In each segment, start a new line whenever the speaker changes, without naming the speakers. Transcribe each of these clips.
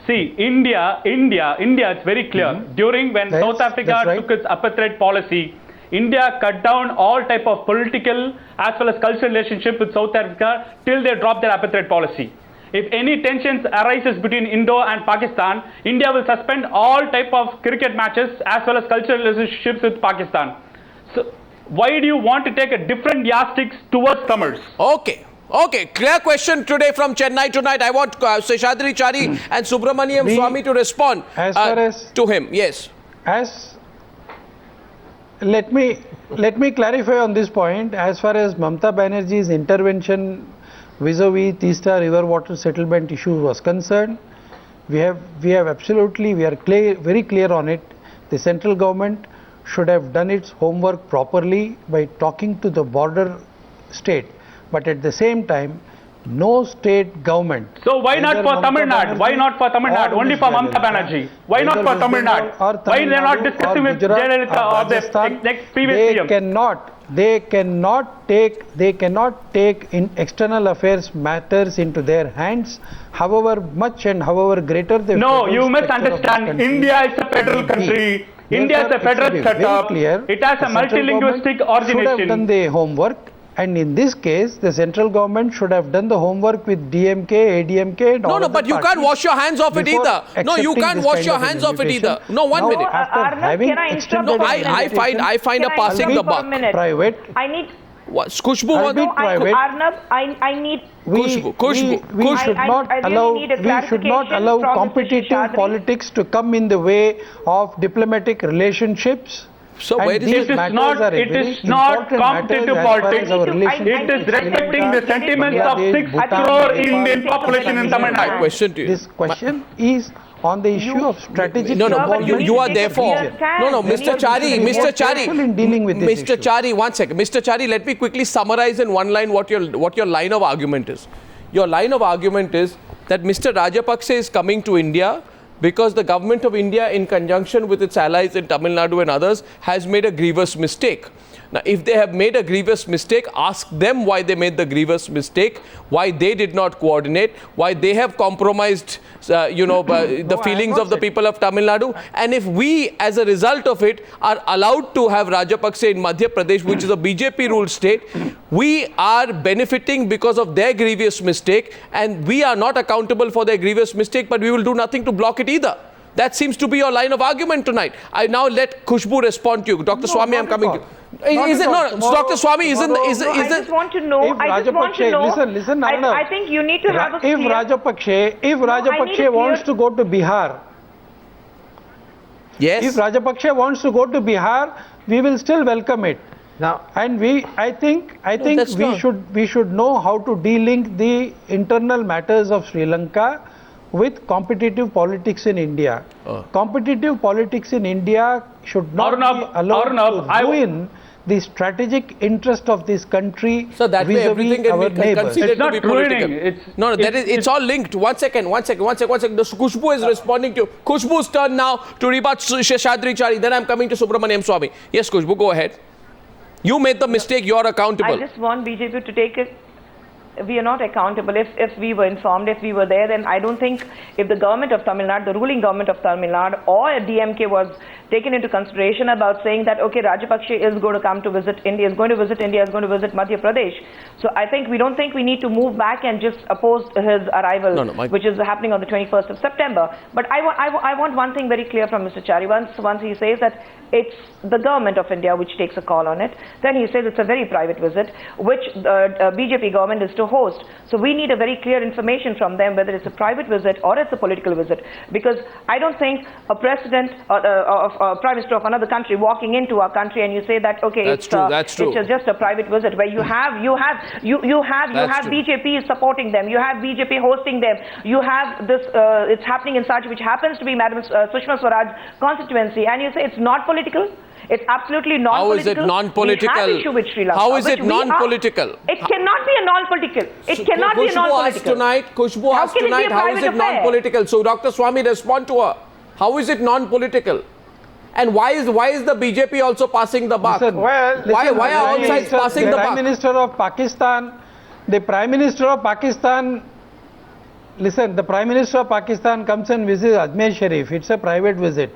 See, India, it's very clear. During when South Africa took its apartheid policy, India cut down all type of political as well as cultural relationship with South Africa till they dropped their apartheid policy. If any tensions arises between Indo and Pakistan, India will suspend all type of cricket matches as well as cultural relationships with Pakistan. So, why do you want to take a different yardsticks towards Tamils?
Okay, clear question today from Chennai tonight. I want Seshadri Chari and Subramaniam Swamy to respond to him. Yes.
Let me clarify on this point. As far as Mamata Banerjee's intervention vis-a-vis Teesta river water settlement issue was concerned, we are very clear on it. The central government should have done its homework properly by talking to the border state. But at the same time, no state government.
So why not for Tamil Nadu? Why not for Tamil Nadu? Only for Mamata Banerjee. Why not for Tamil Nadu? Why they are not discussing with Jayalalitha or the next previous CM?
They cannot take in external affairs matters into their hands, however much and however greater the.
No, you misunderstand. India is a federal country. India is a federal setup. It has a multilingualistic origination.
Should have done the homework. And in this case, the central government should have done the homework with DMK, ADMK and all.
No, but you can't wash your hands off it either. No, you can't wash your hands off it either. No, 1 minute.
Arnab, can I interrupt?
No, I find a passing the buck.
Private.
I need.
What? Kushbu wants.
No,
Arnab, I need.
We should not allow competitive politics to come in the way of diplomatic relationships.
So where is
it? It is not competitive politics. It is respecting the sentiments of 6 crore Indian population in Tamil Nadu.
Question to you.
This question is on the issue of strategic.
No, you are therefore. No, Mr. Chari, Mr. Chari, 1 second. Mr. Chari, let me quickly summarize in one line what your line of argument is. Your line of argument is that Mr. Rajapaksa is coming to India because the government of India, in conjunction with its allies in Tamil Nadu and others, has made a grievous mistake. Now, if they have made a grievous mistake, ask them why they made the grievous mistake, why they did not coordinate, why they have compromised, the feelings of the people of Tamil Nadu. And if we, as a result of it, are allowed to have Rajapaksa in Madhya Pradesh, which is a BJP-ruled state, we are benefiting because of their grievous mistake, and we are not accountable for their grievous mistake, but we will do nothing to block it either. That seems to be your line of argument tonight. I now let Kushbu respond to you. Dr. Swamy, I'm coming to you. Dr. Swamy,
I just want to know.
Listen,
I think you need to have a
If Rajapaksa wants to go to Bihar,
yes.
If Rajapaksa wants to go to Bihar, we will still welcome it. Now, and I think we should know how to de-link the internal matters of Sri Lanka with competitive politics in India. Competitive politics in India should not be allowed to ruin the strategic interest of this country.
So that way everything can be considered
to be political.
It's all linked. One second. The Kushbu is responding to you. Kushbu's turn now to rebut Seshadri Chari. Then I'm coming to Subramaniam Swamy. Yes, Kushbu, go ahead. You made the mistake, you're accountable.
I just want BJP to take it. We are not accountable. If we were informed, if we were there, then I don't think if the government of Tamil Nadu, the ruling government of Tamil Nadu or DMK was taken into consideration about saying that, okay, Rajapaksa is going to come to visit India, is going to visit Madhya Pradesh. So I think we don't think we need to move back and just oppose his arrival, which is happening on the 21st of September. But I want one thing very clear from Mr. Chari. Once he says that it's the government of India which takes a call on it, then he says it's a very private visit, which the BJP government is to host. So we need a very clear information from them whether it's a private visit or it's a political visit, because I don't think a president or prime minister of another country walking into our country and you say that, okay, it's just a private visit, where you have BJP supporting them, you have BJP hosting them, you have this it's happening in Sachi, which happens to be Madam Sushma Swaraj constituency, and you say it's not political. It's absolutely non-political.
How is it non-political?
We have issue with Sri Lanka.
How is it non-political?
It cannot be a non-political. It cannot be a non-political.
Kushbu asked tonight, how is it non-political? So Dr. Swamy, respond to her. How is it non-political? And why is the BJP also passing the buck? Why are all sides passing the buck?
The Prime Minister of Pakistan listen, the Prime Minister of Pakistan comes and visits Ajmer Sharif. It's a private visit.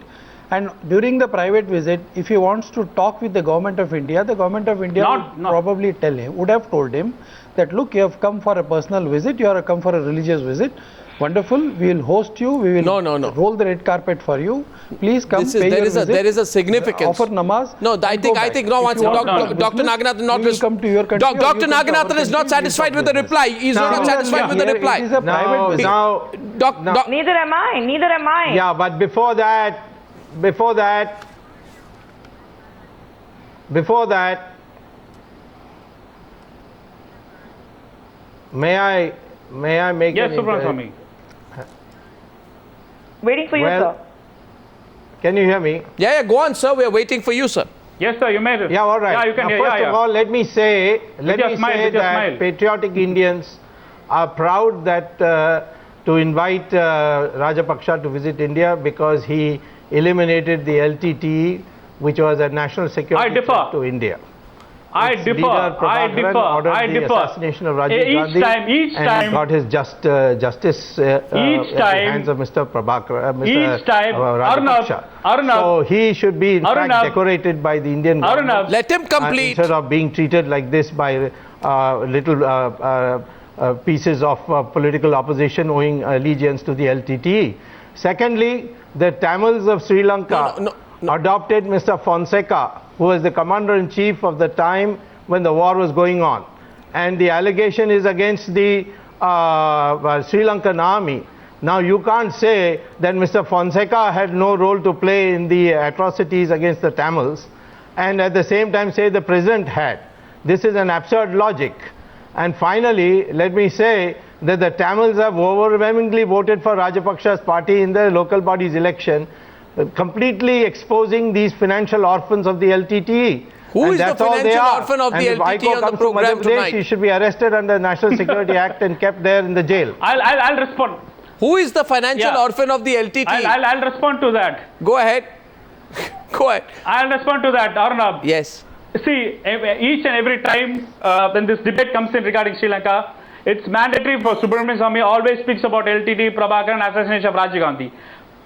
And during the private visit, if he wants to talk with the government of India, the government of India probably would have told him that, look, you have come for a personal visit, you have come for a religious visit. Wonderful, we will host you, we will roll the red carpet for you. Please come, pay your visit.
There is a significance.
Offer namaz.
No, I think no, once Dr. Naganathan Dr. Naganathan is not satisfied with the reply. He's not satisfied with the reply.
It is a private visit.
Neither am I.
Yeah, but before that, may I make
yes, Subramanian.
Waiting for you, sir.
Can you hear me?
Yeah, go on, sir. We are waiting for you, sir.
Yes, sir, you may.
Yeah, all right.
Yeah, you can.
Now, first of all, let me say that patriotic Indians are proud that to invite Rajapaksa to visit India because he eliminated the LTTE, which was a national security threat to India.
I differ.
The assassination of Rajiv Gandhi
each time
got his justice at the hands of Mr. Rajapaksa. So he should be in fact decorated by the Indian government.
Let him complete.
Instead of being treated like this by little pieces of political opposition owing allegiance to the LTTE. Secondly, the Tamils of Sri Lanka adopted Mr. Fonseca, who was the commander-in-chief of the time when the war was going on. And the allegation is against the Sri Lankan army. Now you can't say that Mr. Fonseca had no role to play in the atrocities against the Tamils and at the same time say the president had. This is an absurd logic. And finally, let me say that the Tamils have overwhelmingly voted for Rajapaksa's party in the local bodies election, completely exposing these financial orphans of the LTTE.
Who is the financial orphan of the LTTE on the program tonight?
He should be arrested under the National Security Act and kept there in the jail.
I'll respond.
Who is the financial orphan of the LTTE?
I'll respond to that.
Go ahead. Go ahead.
I'll respond to that, Arnab.
Yes.
See, each and every time when this debate comes in regarding Sri Lanka, it's mandatory for Subramanian Swamy always speaks about LTTE, Prabhakaran, assassination of Rajiv Gandhi.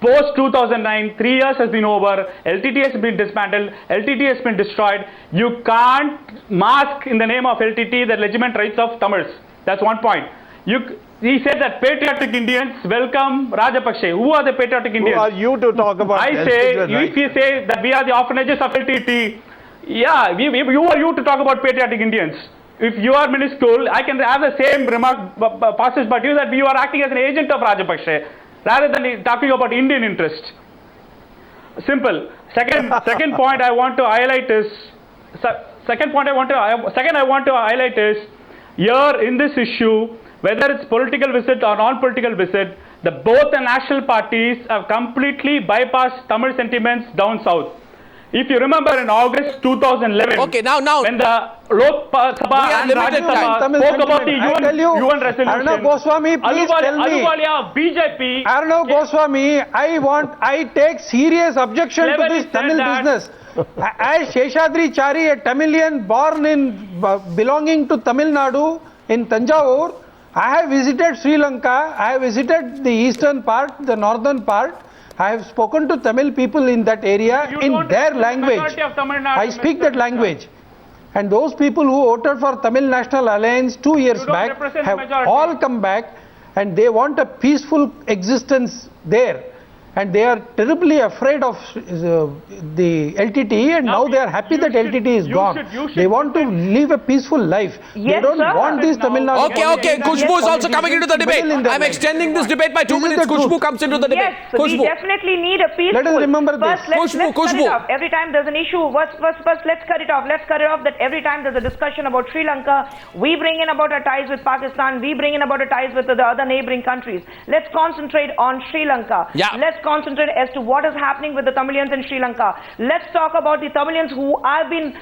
Post 2009, 3 years has been over, LTTE has been dismantled, LTTE has been destroyed. You can't mask in the name of LTTE the legitimate rights of Tamils. That's one point. He said that patriotic Indians welcome Rajapaksa. Who are the patriotic Indians?
Who are you to talk about?
I say, if you say that we are the orphanages of LTTE, yeah, you are you to talk about patriotic Indians. If you are minuscule, I can have the same remark passes but you that you are acting as an agent of Rajapaksa rather than talking about Indian interest. Simple. Second point I want to highlight is here in this issue, whether it's political visit or non-political visit, both the national parties have completely bypassed Tamil sentiments down south. If you remember in August 2011,
okay, now
when the Lok Sabha and Rajya Sabha spoke about the UN resolution,
Arnab Goswami, please tell me.
Ahluwalia, BJP.
Arnab Goswami, I take serious objection to this Tamil business. As Sheshadri Chari, a Tamilian born belonging to Tamil Nadu in Tanjavur, I have visited Sri Lanka, I have visited the eastern part, the northern part. I have spoken to Tamil people in that area in their language. I speak that language. And those people who voted for Tamil National Alliance 2 years back have all come back and they want a peaceful existence there. And they are terribly afraid of the LTTE and now they are happy that LTTE is gone. They want to live a peaceful life.
Yes,
they don't want this Tamil Nadu.
Okay. Khushbu is also coming into the debate. I'm extending this debate by 2 minutes. Khushbu comes into the debate.
Yes, we definitely need a peaceful.
Let us remember this.
Let's cut it off. Every time there's an issue, first, let's cut it off. Let's cut it off that every time there's a discussion about Sri Lanka, we bring in about our ties with Pakistan, we bring in about our ties with the other neighboring countries. Let's concentrate on Sri Lanka.
Yeah.
Let's concentrate as to what is happening with the Tamilians in Sri Lanka. Let's talk about the Tamilians who have been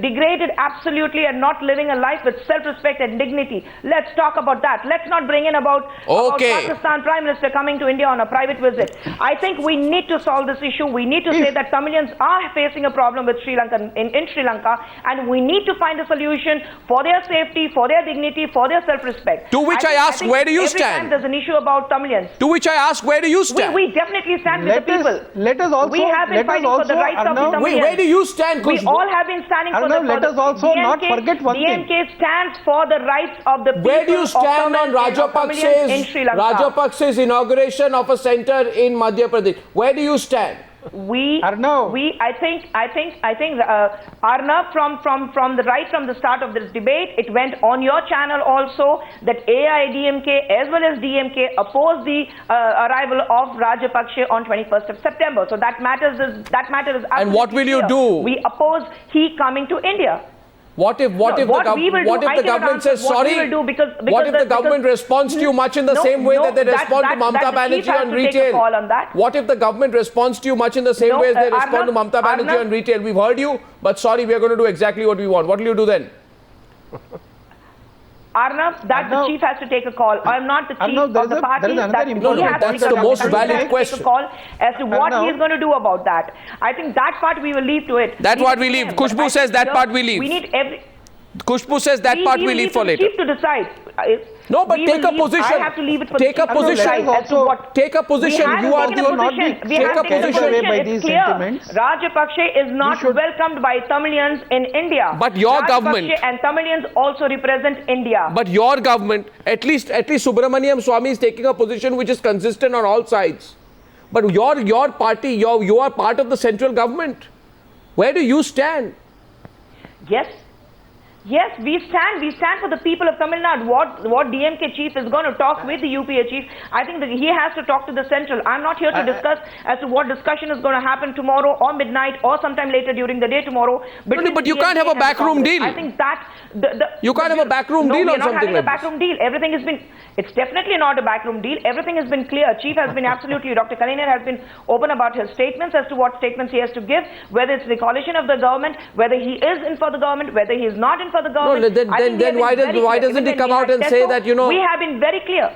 degraded absolutely and not living a life with self-respect and dignity. Let's talk about that. Let's not bring in about Pakistan Prime Minister coming to India on a private visit. I think we need to solve this issue. We need to say that Tamilians are facing a problem with Sri Lanka in Sri Lanka, and we need to find a solution for their safety, for their dignity, for their self-respect.
To which I ask, where do you stand?
Every time there's an issue about Tamilians.
To which I ask, where do you stand?
We definitely stand with the people.
Let us also.
We have been fighting for the rights of the Tamilians.
Where do you stand,
We all have been standing for the
let us also
DMK,
not forget one thing.
DMK stands for the rights of the people.
Where do you stand on
in Sri Lanka?
Rajapakse's inauguration of a center in Madhya Pradesh? Where do you stand?
I think Arnav, from the start of this debate, it went on your channel also that AIDMK as well as DMK opposed the arrival of Rajapakse on 21st of September. So that matter is absolutely
And what will you
clear.
do?
We oppose he coming to India.
What if the government says sorry? What if the government responds to you much in the same way that they respond to Mamata Banerjee on retail? What if the government responds to you much in the same way as they respond to Mamata Banerjee on retail? We've heard you, but sorry, we are going to do exactly what we want. What will you do then?
Arnav, the chief has to take a call. I'm not the chief of the party.
That's the most valid question.
Take a call as to what he's going to do about that. I think that part we will leave to it.
That part we leave. Khushbu says that part we leave.
We need
Khushbu says that part we leave for later.
Chief to decide.
No, but take a position.
I have to leave it for
take
the
a position. Take a position. You are the
one.
Take a position.
It's clear. Rajapakse is not welcomed by Tamilians in India.
But your government
and Tamilians also represent India.
But your government, at least Subramaniam Swamy is taking a position which is consistent on all sides. But your party, you are part of the central government. Where do you stand?
Yes, we stand for the people of Tamil Nadu. What DMK chief is going to talk with the UPA chief, I think that he has to talk to the central. I'm not here to discuss as to what discussion is going to happen tomorrow or midnight or sometime later during the day tomorrow.
But you can't have a backroom deal.
I think that
you can't have a backroom deal or something like that.
No, we're not having a backroom deal. Everything has been. It's definitely not a backroom deal. Everything has been clear. Chief has been absolutely. Dr. Kalinar has been open about his statements as to what statements he has to give, whether it's the coalition of the government, whether he is in for the government, whether he is not in for the government.
No, then why doesn't he come out and say that,
we have been very clear.